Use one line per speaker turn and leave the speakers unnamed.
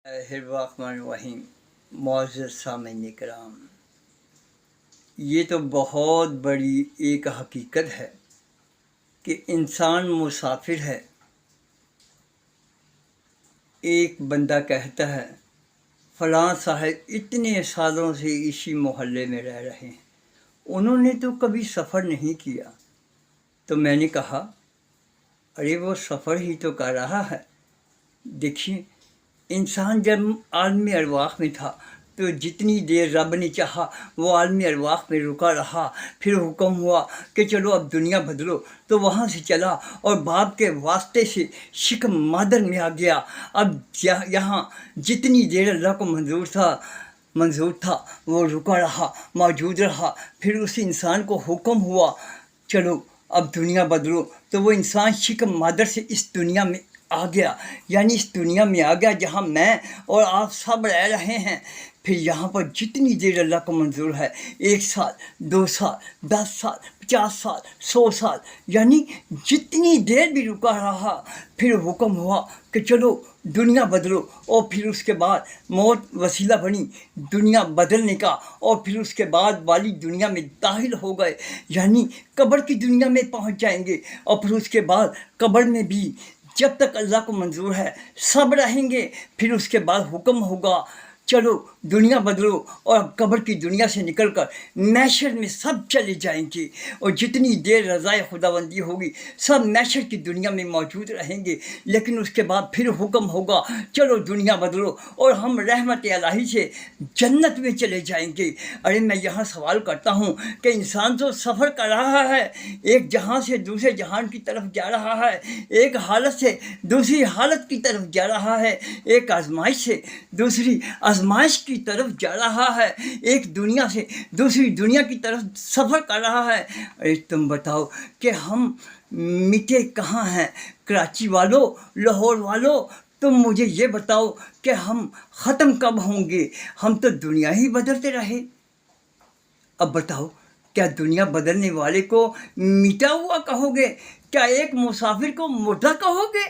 बिस्मिल्लाहिर्रहमानिर्रहीम। मुअज़्ज़ज़ सामिईन किराम, ये तो बहुत बड़ी एक हकीकत है कि इंसान मुसाफिर है। एक बंदा कहता है फ़लाँ साहब इतने सालों से इसी मोहल्ले में रह रहे हैं, उन्होंने तो कभी सफ़र नहीं किया। तो मैंने कहा अरे वो सफ़र ही तो कर रहा है। देखिए, इंसान जब आलमी अरवाह में था तो जितनी देर रब ने चाहा वो आलमी अरवाह में रुका रहा। फिर हुक्म हुआ कि चलो अब दुनिया बदलो, तो वहाँ से चला और बाप के वास्ते से शिकम मादर में आ गया। अब यहाँ जितनी देर अल्लाह को मंजूर था वो रुका रहा, मौजूद रहा। फिर उस इंसान को हुक्म हुआ चलो अब दुनिया बदलो, तो वो इंसान शिकम मादर से इस दुनिया में आ गया, यानी इस दुनिया में आ गया जहाँ मैं और आप सब रह रहे हैं। फिर यहाँ पर जितनी देर अल्लाह को मंजूर है, 1 साल, 2 साल, 10 साल, 50 साल, 100 साल, यानी जितनी देर भी रुका रहा। फिर हुक्म हुआ कि चलो दुनिया बदलो, और फिर उसके बाद मौत वसीला बनी दुनिया बदलने का। और फिर उसके बाद वाली दुनिया में दाखिल हो गए, यानी कब्र की दुनिया में पहुँच जाएंगे। और फिर उसके बाद कब्र में भी जब तक अल्लाह को मंजूर है सब रहेंगे। फिर उसके बाद हुक्म होगा चलो दुनिया बदलो, और कब्र की दुनिया से निकलकर मैशर में सब चले जाएंगे। और जितनी देर रज़ाए खुदाबंदी होगी सब मैशर की दुनिया में मौजूद रहेंगे। लेकिन उसके बाद फिर हुक्म होगा चलो दुनिया बदलो, और हम रहमत इलाही से जन्नत में चले जाएंगे। अरे मैं यहाँ सवाल करता हूँ कि इंसान तो सफ़र कर रहा है, एक जहाँ से दूसरे जहान की तरफ जा रहा है, एक हालत से दूसरी हालत की तरफ जा रहा है, एक आजमाइश से दूसरी आजमाइश की तरफ जा रहा है, एक दुनिया से दूसरी दुनिया की तरफ सफ़र कर रहा है। अरे तुम बताओ कि हम मिटे कहाँ हैं? कराची वालों, लाहौर वालों, तुम मुझे ये बताओ कि हम ख़त्म कब होंगे? हम तो दुनिया ही बदलते रहे। अब बताओ, क्या दुनिया बदलने वाले को मिटा हुआ कहोगे? क्या एक मुसाफिर को मुर्दा कहोगे?